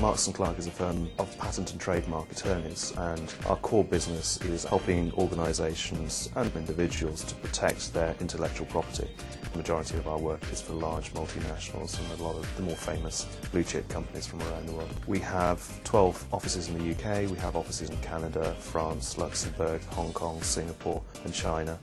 Marks & Clark is a firm of patent and trademark attorneys, and our core business is helping organisations and individuals to protect their intellectual property. The majority of our work is for large multinationals and a lot of the more famous blue chip companies from around the world. We have 12 offices in the UK, we have offices in Canada, France, Luxembourg, Hong Kong, Singapore and China.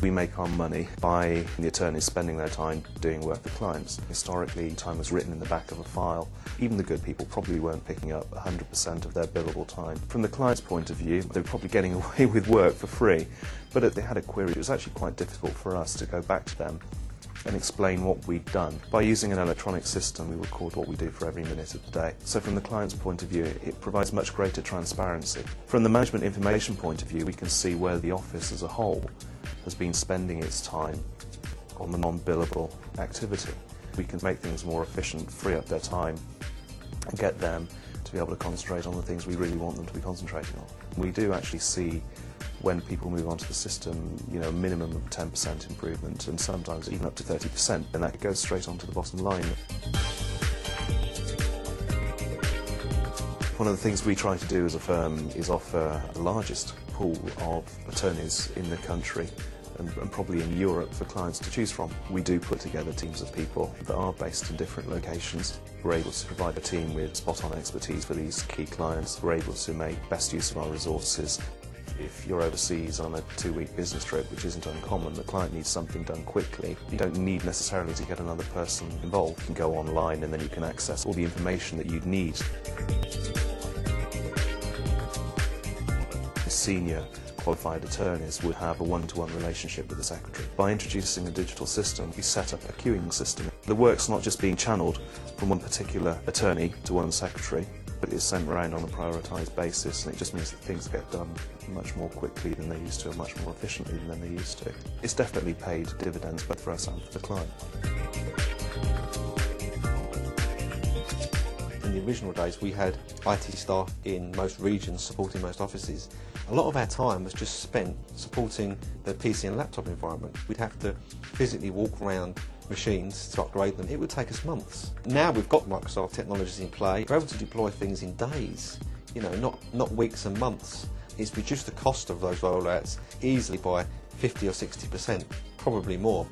We make our money by the attorneys spending their time doing work for clients. Historically, time was written in the back of a file. Even the good people probably weren't picking up 100% of their billable time. From the client's point of view, they were probably getting away with work for free. But if they had a query, it was actually quite difficult for us to go back to them and explain what we'd done. By using an electronic system, we record what we do for every minute of the day. So from the client's point of view, it provides much greater transparency. From the management information point of view, we can see where the office as a whole has been spending its time on the non-billable activity. We can make things more efficient, free up their time, and get them to be able to concentrate on the things we really want them to be concentrating on. We do actually see, when people move onto the system, a minimum of 10% improvement, and sometimes even up to 30%, and that goes straight onto the bottom line. One of the things we try to do as a firm is offer the largest pool of attorneys in the country and probably in Europe for clients to choose from. We do put together teams of people that are based in different locations. We're able to provide a team with spot-on expertise for these key clients. We're able to make best use of our resources. If you're overseas on a 2-week business trip, which isn't uncommon, the client needs something done quickly, you don't need necessarily to get another person involved. You can go online and then you can access all the information that you'd need. Senior qualified attorneys would have a one-to-one relationship with the secretary. By introducing a digital system, we set up a queuing system. The work's not just being channeled from one particular attorney to one secretary, but it's sent around on a prioritised basis, and it just means that things get done much more quickly than they used to, and much more efficiently than they used to. It's definitely paid dividends both for us and for the client. In the original days, we had IT staff in most regions supporting most offices. A lot of our time was just spent supporting the PC and laptop environment. We'd have to physically walk around machines to upgrade them. It would take us months. Now we've got Microsoft technologies in play. We're able to deploy things in days, not weeks and months. It's reduced the cost of those rollouts easily by 50 or 60%, probably more.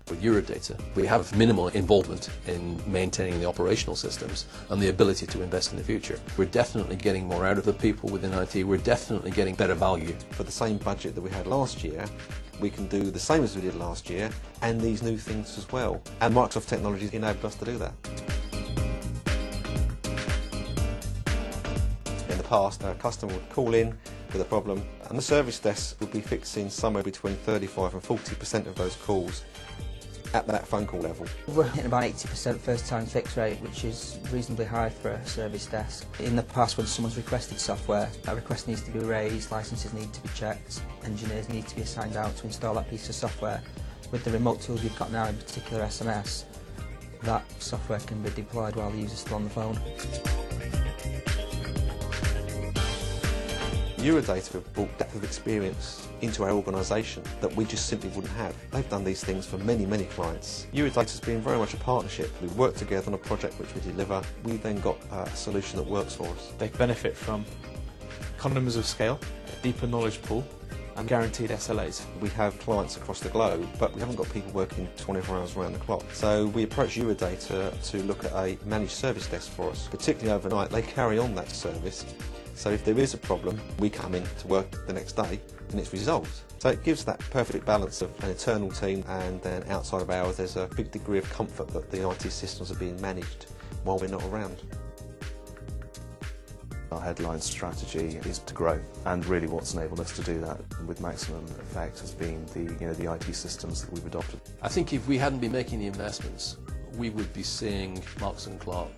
With Eurodata, we have minimal involvement in maintaining the operational systems and the ability to invest in the future. We're definitely getting more out of the people within IT. We're definitely getting better value. For the same budget that we had last year, we can do the same as we did last year and these new things as well. And Microsoft Technologies enabled us to do that. In the past, a customer would call in with a problem and the service desk would be fixing somewhere between 35 and 40% of those calls at that phone call level. We're hitting about 80% first time fix rate, which is reasonably high for a service desk. In the past, when someone's requested software, that request needs to be raised, licences need to be checked, engineers need to be assigned out to install that piece of software. With the remote tools we've got now, in particular SMS, that software can be deployed while the user's still on the phone. Eurodata have brought depth of experience into our organisation that we just simply wouldn't have. They've done these things for many, many clients. Eurodata's been very much a partnership. We work together on a project which we deliver. We then got a solution that works for us. They benefit from economies of scale, a deeper knowledge pool, and guaranteed SLAs. We have clients across the globe, but we haven't got people working 24 hours around the clock. So we approached Eurodata to look at a managed service desk for us. Particularly overnight, they carry on that service. So if there is a problem, we come in to work the next day and it's resolved. So it gives that perfect balance of an internal team, and then outside of hours there's a big degree of comfort that the IT systems are being managed while we're not around. Our headline strategy is to grow, and really what's enabled us to do that with maximum effect has been the IT systems that we've adopted. I think if we hadn't been making the investments, we would be seeing Marks & Clark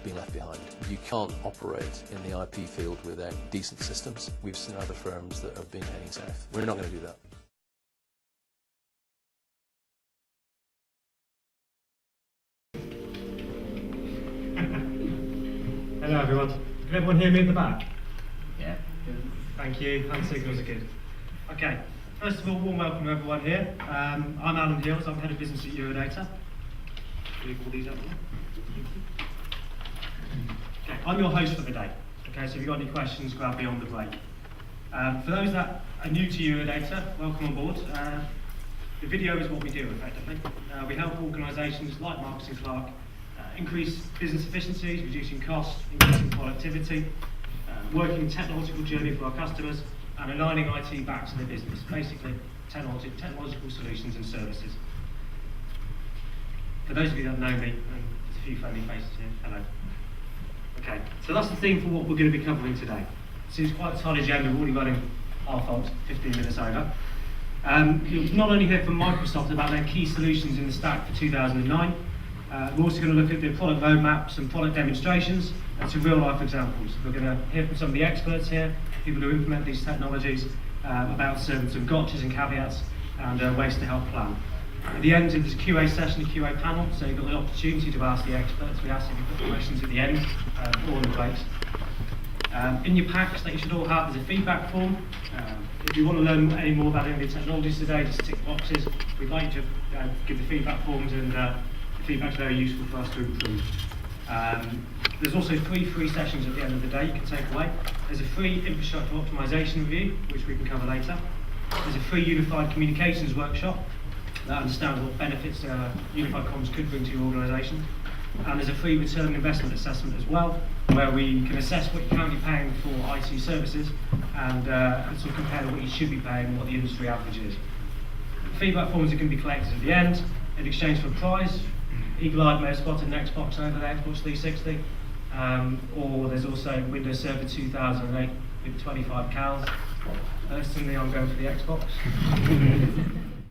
being left behind. You can't operate in the IP field without decent systems. We've seen other firms that have been heading south. We're not going to do that. Hello everyone. Can everyone hear me at the back? Yeah. Good. Thank you. Hand signals are good. Okay. First of all, warm welcome to everyone here. I'm Alan Hills, I'm Head of Business at Eurodata. Leave all these up there. Okay, I'm your host for the day. Okay, so if you've got any questions, grab me on the break. For those that are new to Eurodata, welcome on board. The video is what we do, effectively. We help organisations like Marks & Clark increase business efficiencies, reducing costs, increasing productivity, working technological journey for our customers, and aligning IT back to their business, basically technological solutions and services. For those of you that know me, and there's a few friendly faces here, hello. Okay, so that's the theme for what we're going to be covering today. So it's quite a tight agenda, we're already running our fault, 15 minutes over. You'll not only hear from Microsoft about their key solutions in the stack for 2009, we're also going to look at the product roadmaps and product demonstrations and some real life examples. We're going to hear from some of the experts here, people who implement these technologies, about some gotchas and caveats and ways to help plan. At the end, there's a QA session, a QA panel, so you've got the opportunity to ask the experts. We ask if you've got questions at the end, all in place. In your packs that you should all have, there's a feedback form. If you want to learn any more about any of the technologies today, just tick boxes. We'd like you to give the feedback forms, and the feedback's very useful for us to improve. There's also 3 free sessions at the end of the day you can take away. There's a free infrastructure optimization review, which we can cover later. There's a free unified communications workshop that understands what benefits unified comms could bring to your organisation. And there's a free return on investment assessment as well, where we can assess what you're currently paying for IT services and sort of compare to what you should be paying and what the industry average is. The feedback forms are going to be collected at the end in exchange for a prize. Eagle-eyed may have spotted an Xbox over there, Xbox 360, or there's also Windows Server 2008 with 25 cals. Personally, I'm going for the Xbox.